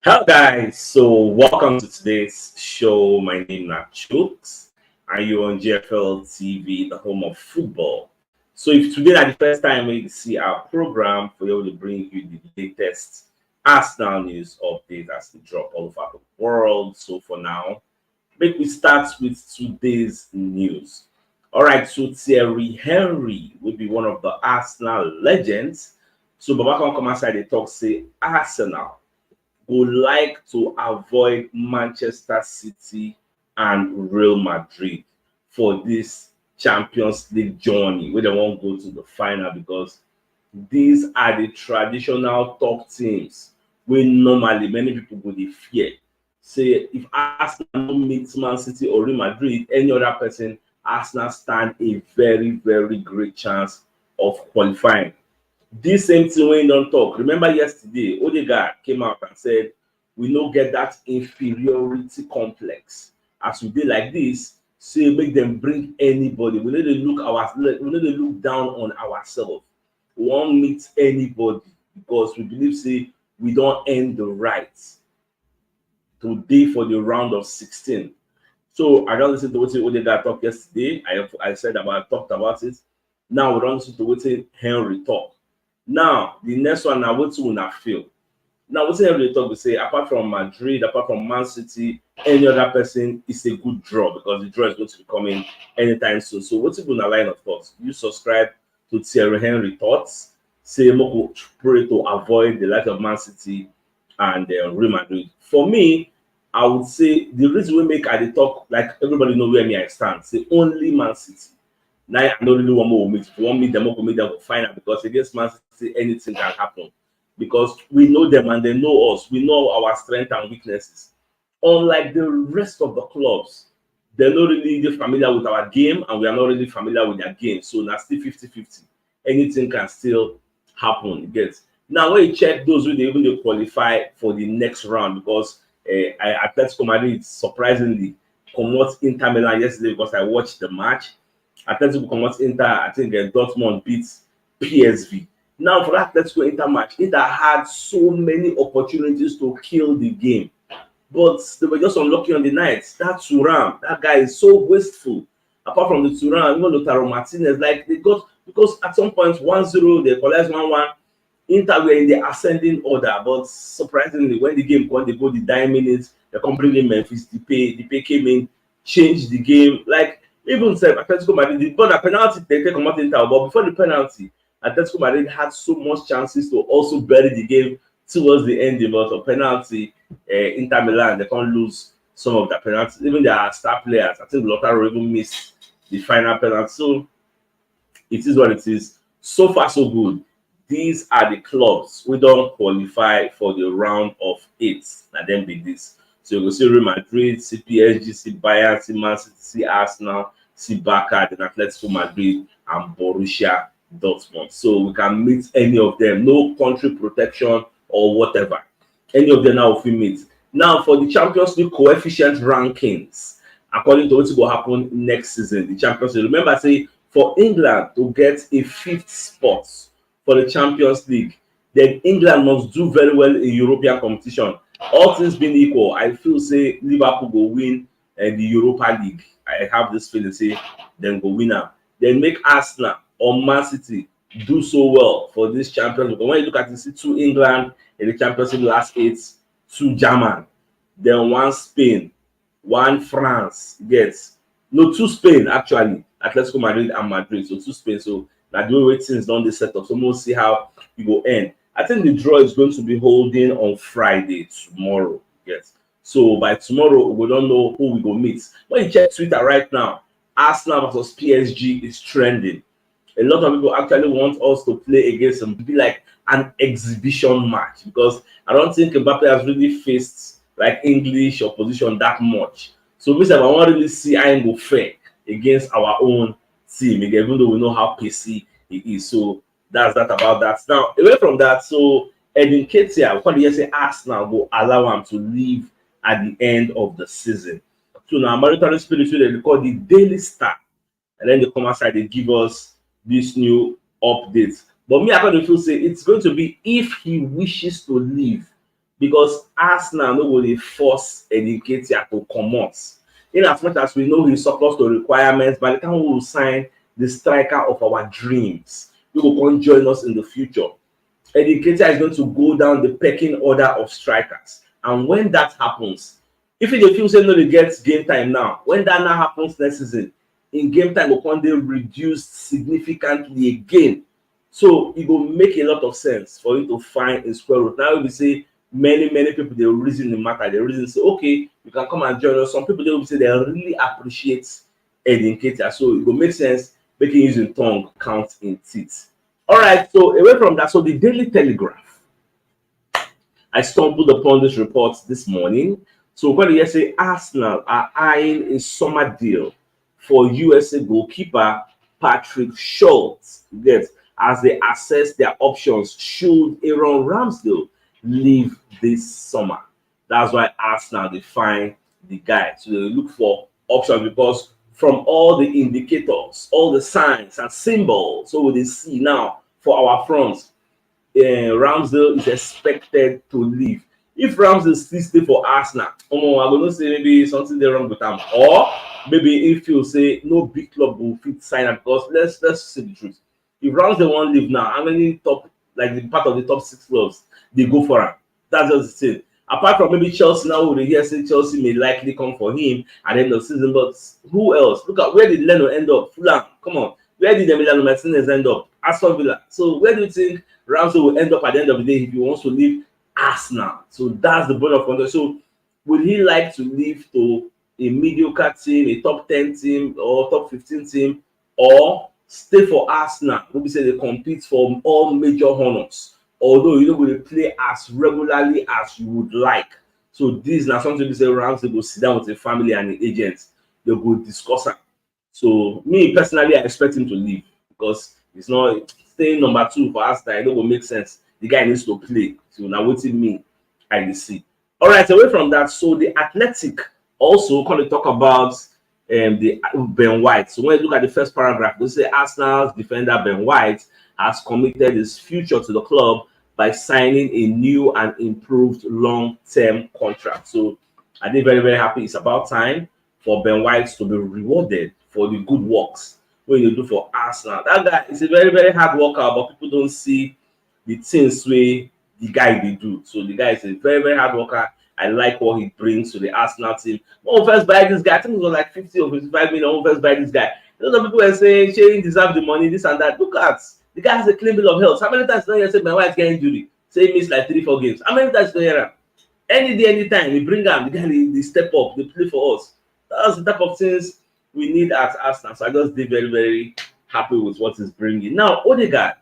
Hello guys, so welcome to today's show. My name is CHUKS and you're on GFL TV, the home of football. So if today is the first time we see our program, for you to bring you the latest Arsenal news updates as they drop all over the world. So for now, make we start with today's news. All right, so Thierry Henry will be one of the Arsenal legends. So Baba can come outside and talk say Arsenal would like to avoid Manchester City and Real Madrid for this Champions League journey where they won't go to the final because these are the traditional top teams where normally many people would fear. Say if Arsenal meets Man City or Real Madrid, any other person, Arsenal stand a very great chance of qualifying. This same thing when don't talk. Remember yesterday, Odegaard came out and said, we no get that inferiority complex. As we did like this, say make them bring anybody. We need to look down on ourselves. We won't meet anybody because we believe say we don't earn the right to be for the round of 16. So I don't listen to what Odegaard talk yesterday. I said about talked about it. Now we don't listen to what Henry talk. Now, the next one now, what will not feel? Now, what's every talk we say, apart from Madrid, apart from Man City, any other person is a good draw because the draw is going to be coming anytime soon. So, what's it going to line of thoughts? You subscribe to Thierry Henry Thoughts. Say, Moko pray to avoid the likes of Man City and Real Madrid. For me, I would say the reason we make at the talk, like everybody know where me I stand, say only Man City. Now I don't really want more meet. If you want me, them will meet them will find out because against Man City anything can happen. Because we know them and they know us. We know our strengths and weaknesses. Unlike the rest of the clubs, they're not really familiar with our game and we are not really familiar with their game. So now still 50-50. Anything can still happen. You get. Now when you check those who they even they qualify for the next round because Atletico Madrid surprisingly come out Inter Milan yesterday because I watched the match. Atletico comot Inter, I think Dortmund beat PSV. Now for that Atletico Inter match, Inter had so many opportunities to kill the game, but they were just unlucky on the night. That Thuram, that guy is so wasteful. Apart from the Thuram, even Lautaro Martinez, like they got because at some point 1-0, they equalized 1-1. Inter were in the ascending order, but surprisingly, when the game won, they go the 9 minutes, they completely Memphis. The pay came in, changed the game. Like even said Atletico Madrid, but the penalty they take out Inter, but before the penalty, Atletico Madrid had so much chances to also bury the game towards the end. But a penalty, Inter Milan they can't lose some of the penalties. Even their star players, I think Lautaro even missed the final penalty. So it is what it is. So far, so good. These are the clubs we don't qualify for the round of 8. And then be this. So you will see Real Madrid, see PSG, see Bayern, see Man City, see Arsenal, see Barca, then Atletico Madrid, and Borussia Dortmund. So we can meet any of them. No country protection or whatever. Any of them now if we meet. Now for the Champions League coefficient rankings, according to what will happen next season, the Champions League. Remember, say for England to get a 5th spot for the Champions League, then England must do very well in European competition. All things being equal, I feel say Liverpool will win the Europa League. I have this feeling say then go win am. Then make Arsenal or Man City do so well for this Champions League. But when you look at it, see 2 England in the Champions League last 8, 2 German, then 1 Spain, 1 France. Gets no 2 Spain actually. Atletico Madrid and Madrid. So 2 Spain. So now the way things done this set up. So we'll see how it will end. I think the draw is going to be holding on Friday tomorrow. Yes. So by tomorrow, we don't know who we go meet. When you check Twitter right now, Arsenal versus PSG is trending. A lot of people actually want us to play against them to be like an exhibition match because I don't think Mbappe has really faced like English opposition that much. So basically, I want to really see I go fair against our own team, even though we know how pacey he is. So that's that about that. Now, away from that, so Nketiah, what do you say Arsenal will allow him to leave at the end of the season? So now, Maritime Spirit, they call the Daily Star, and then they come outside, they give us this new update. But me, I kind of feel say it's going to be if he wishes to leave. because Arsenal no go dey force Nketiah to comot. In as much as we know he's supposed to requirements, by the time we will sign the striker of our dreams, we will come join us in the future. Nketiah is going to go down the pecking order of strikers. And when that happens, if they feel say no, they get game time now, when that now happens next season, in game time, will they reduce significantly again. So it will make a lot of sense for you to find a square root. Now we say many people they reason the matter. They reason say, okay, you can come and join us. Some people they will say they really appreciate Nketiah. So it will make sense making using tongue count in teeth. All right, so away from that, so the Daily Telegraph. I stumbled upon this report this morning. So when you say Arsenal are eyeing a summer deal for USA goalkeeper Patrick Schultz, yes, as they assess their options should Aaron Ramsdale leave this summer. That's why Arsenal they find the guy. So they look for options because from all the indicators, all the signs and symbols, so we see now for our front, Ramsdale is expected to leave. If Ramsdale still stay for Arsenal, I'm going to say maybe something there wrong with him, or maybe if you say no big club will fit sign him, because let's say the truth. If Ramsdale won't leave now, how many top, like the part of the top 6 clubs, they go for him? That's just the thing. Apart from maybe Chelsea now, we hear say Chelsea may likely come for him at the end of the season, but who else? Look at where did Leno end up? Fulham, come on. Where did Emiliano Martinez end up? Aston Villa. So where do you think Ramsdale will end up at the end of the day if he wants to leave Arsenal? So that's the point of context. So would he like to leave to a mediocre team, a top 10 team, or top 15 team, or stay for Arsenal? We say they compete for all major honors, although you don't really play as regularly as you would like. So this is not something we say Ramsdale go sit down with the family and the agents. They go discuss it. So me personally, I expect him to leave because it's not staying number 2 for Arsenal. It don't make sense. The guy needs to play. So now what it mean? I see. All right. Away from that, so the Athletic also kind of talk about the Ben White. So when you look at the first paragraph, they say Arsenal's defender Ben White has committed his future to the club by signing a new and improved long-term contract. So I think very happy. It's about time for Ben White to be rewarded for the good works when you do for Arsenal. That guy is a very hard worker, but people don't see the things where the guy they do. So the guy is a very hard worker. I like what he brings to the Arsenal team. When we first buy this guy, I think it was like 50 or 55 million. When we first buy this guy, a lot of people were saying Shane deserves the money, this and that. Look at the guy has a clean bill of health. How many times did you say my wife getting injury? Say he missed like 3-4 games. How many times did you hear him? Any day, anytime, we bring him, the guy they step up, they play for us. That's the type of things we need at Arsenal. So I just did very happy with what he's bringing. Now, Odegaard,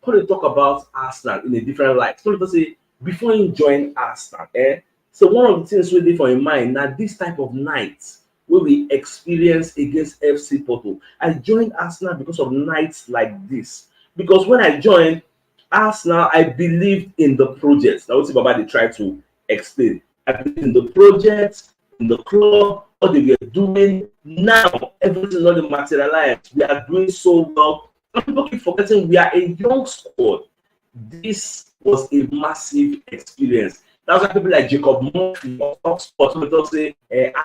how to talk about Arsenal in a different light. So let's say before you join Arsenal, so one of the things we did for in mind now this type of nights where we experience against FC Porto. I joined Arsenal because of nights like this. Because when I joined Arsenal, I believed in the project. Now, what's Baba they try to explain? I believe in the project, in the club, what they were doing. Now, everything is not materialized. We are doing so well. People keep forgetting we are a young squad. This was a massive experience. That's why people like Jacob Murphy or Talk Sports will say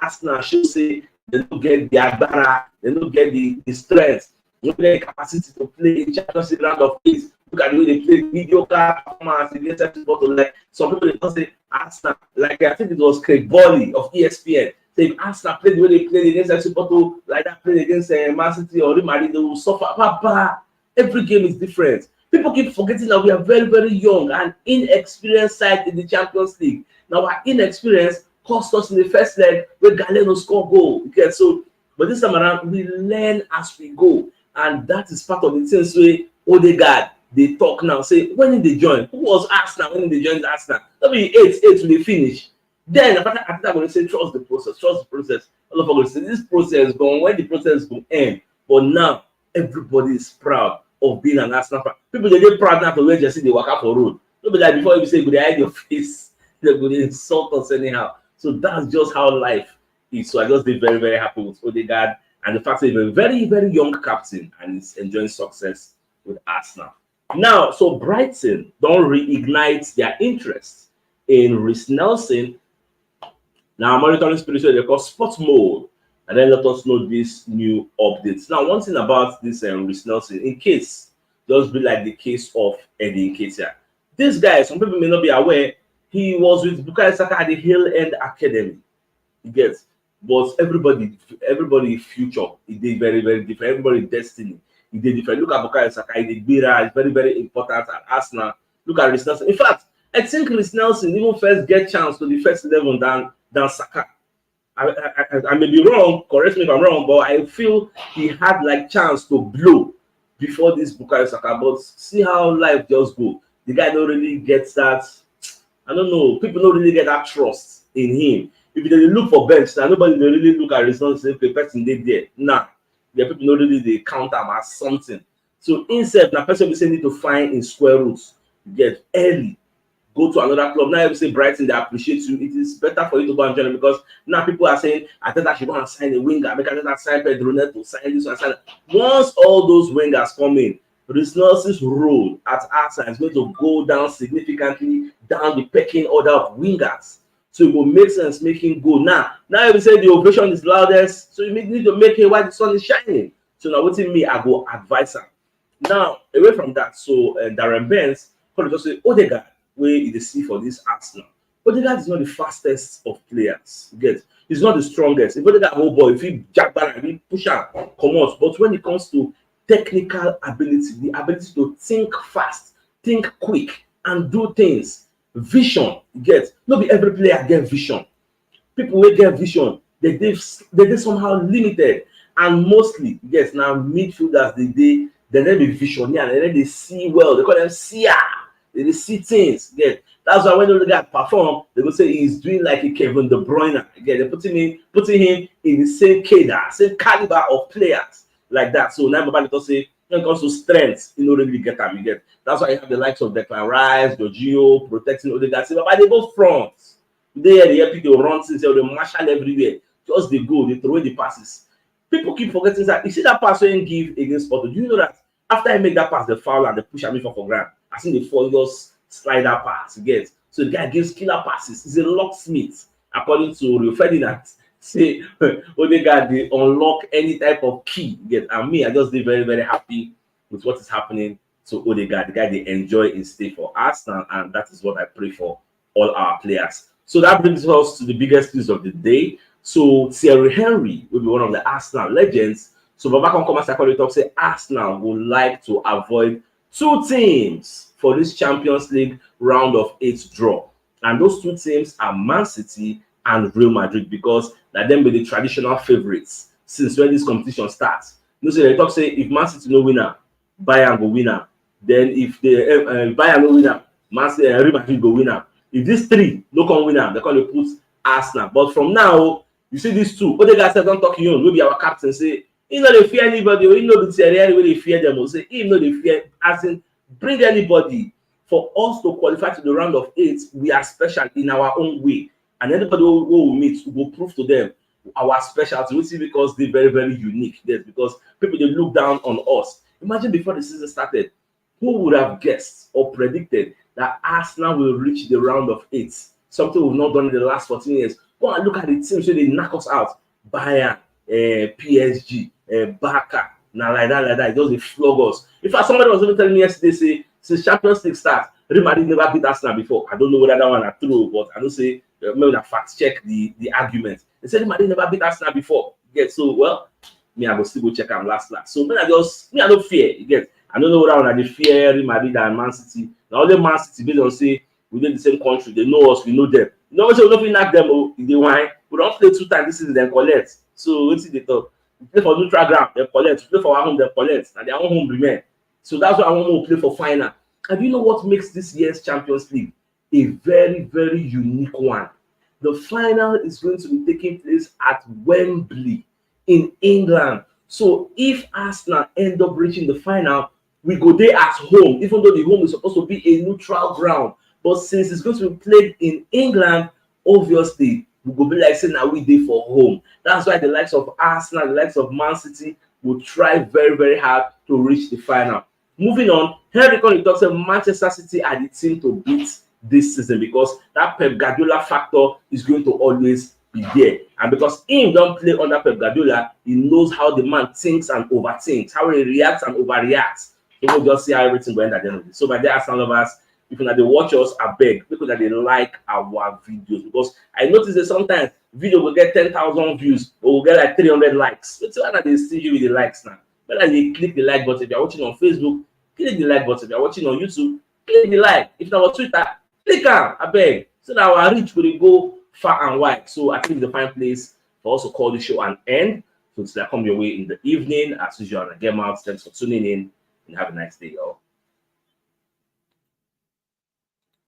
Arsenal should say they don't get the agbára, they don't get the strength, they don't get the capacity to play in Champions League round of peace. Look at the way they play mediocre performance against FC Porto. Like some people they don't say Arsenal. Like I think it was Craig Bowley of ESPN. Say if Arsenal played the way they played against FC Porto, like that played against Man City or Real Madrid, they will suffer. Papa, every game is different. People keep forgetting that we are very young and inexperienced side in the Champions League. Now our inexperience cost us in the first leg where Galeno score goal. Okay, so but this time around we learn as we go, and that is part of the things where Odegaard they talk now. Say when did they join? Who was Arsenal when they joined Arsenal? That be 8 when they finish. Then after I'm going to say trust the process. All of us are going to say this process going when the process will end. But now everybody is proud of being an Arsenal fan. People they get proud now to wear jersey, they walk up for road. No, but like before you say, they hide your face, they go insult us anyhow. So that's just how life is. So I just did very happy with Odegaard and the fact that he's a very young captain and he's enjoying success with Arsenal. Now, so Brighton don't reignite their interest in Reiss Nelson. Now, monitoring spiritual they call sport mode, and then let us know these new updates. Now, one thing about this Reiss Nelson, in case just be like the case of Eddie Nketiah. This guy, some people may not be aware, he was with Bukayo Saka at the Hill End Academy. You get, but everybody future it did very very different. Everybody destiny it did different. Look at Bukayo Saka, it did Bira, it's very very important at Arsenal. Look at Reiss Nelson. In fact, I think Reiss Nelson even first get chance to the first 11 than Saka. I may be wrong, correct me if I'm wrong, but I feel he had like chance to blow before this Bukayo Saka. But see how life just go. The guy don't really get that. I don't know. People don't really get that trust in him. If they look for bench, now nobody they really look at results and say, okay, person they there. Nah, the people don't really they count them as something. So instead, the person will say need to find in square roots, get early, go to another club. Now, if you say Brighton, they appreciate you. It is better for you to go and join them because now people are saying, I think I should go and sign a winger. Make I sign Pedro Neto, sign this one, sign that. Once all those wingers come in, Reiss Nelson's role at Arsenal is going to go down significantly down the pecking order of wingers. So it will make sense making go. Now if you say the ovation is loudest, so you need to make it while the sun is shining. So now what in me, I go advise her. Now, away from that, so Darren Benz probably just say Odegaard, where is the see for this Arsenal. Odegaard is not the fastest of players. Get, he's not the strongest. If Odegaard whole boy, if he jack back, if he push out, come out. But when it comes to technical ability, the ability to think fast, think quick, and do things, vision, get. Not be every player get vision. People will get vision, they somehow limited, and mostly yes now midfielders they be visionary and they see well. They call them seer. They see things. Yeah, that's why when the guy perform, they will say he's doing like a Kevin De Bruyne. Again, they're putting him in the same cadre, same caliber of players like that. So now everybody say when it comes to strength, you don't really get them. You get that's why you have the likes of Declan Rice, Jorginho protecting Odegaard. But they go front. They help you to run things, they marshal everywhere. Just they go, they throw away the passes. People keep forgetting that. You see that pass when give against Porto. Do you know that after I make that pass, the foul and the push at me for ground, I see the 4 years slider pass. You get so the guy gives killer passes. He's a locksmith, according to Rio Ferdinand. Say Odegaard they unlock any type of key. You get and me, I just be very very happy with what is happening to Odegaard. The guy they enjoy and stay for Arsenal, and that is what I pray for all our players. So that brings us to the biggest news of the day. So Thierry Henry will be one of the Arsenal legends. So Babacon Commerce Secretary talk say Arsenal would like to avoid 2 teams for this Champions League round of 8 draw. And those 2 teams are Man City and Real Madrid because that them be the traditional favorites since when this competition starts. You know, so they talk say if Man City no winner, Bayern go winner. Then if the Bayern no winner, Man City Real Madrid go winner. If these 3 no come winner, they're going to put Arsenal. But from now, you see these 2. Odegaard said, don't talk you on. Maybe our captain say, you know they fear anybody, or you know the Thierry way they fear them, or say, you know they fear, as in bring anybody. For us to qualify to the round of 8, we are special in our own way. And anybody who we meet will prove to them our specialty. We see because they're very, very unique. Yes, because people they look down on us. Imagine before the season started, who would have guessed or predicted that Arsenal will reach the round of 8? Something we've not done in the last 14 years. Go and look at the team so they knock us out. Bayern, PSG, Barca, now like that, just they flog us. In fact, somebody was even telling me yesterday, say, since Champions League starts, Real Madrid never beat Arsenal before. I don't know whether that one are true, but I don't say, maybe I fact check the argument. They said Real Madrid never beat Arsenal before. You get so, well, me, I will still go check them last. So, I don't fear, you get. I don't know whether one are the fear Real Madrid and Man City. Now, only Man City, based on say, within the same country, they know us, we know them. You know, so we don't knock them, if they whine. We don't play 2 times this season, then collect. So, what's it they talk? We play for neutral ground, they collect. We play for our home, they collect. And their own home remain. So that's why I want to play for final. And you know what makes this year's Champions League a very, very unique one? The final is going to be taking place at Wembley in England. So if Arsenal end up reaching the final, we go there at home, even though the home is supposed to be a neutral ground. But since it's going to be played in England, obviously, we go be like saying now we there for home. That's why the likes of Arsenal, the likes of Man City will try very, very hard to reach the final. Moving on, Henry Conley talks about Manchester City are the team to beat this season, because that Pep Guardiola factor is going to always be there. And because him don't play under Pep Guardiola, he knows how the man thinks and overthinks, how he reacts and overreacts. So we'll just see how everything will end at the end of it. So my dear Arsenal lovers, if you know they watch us, I beg because that they like our videos, because I notice that sometimes video will get 10,000 views or will get like 300 likes. It's why that they see you with the likes now. But you click the like button. If you're watching on Facebook, click the like button. If you're watching on YouTube, click the like. If you're on Twitter, click on, I beg, so that our reach will go far and wide. So I think it's a fine place for us to call the show an end. So today I come your way in the evening as usual on the Game Out. Thanks for tuning in and have a nice day, y'all.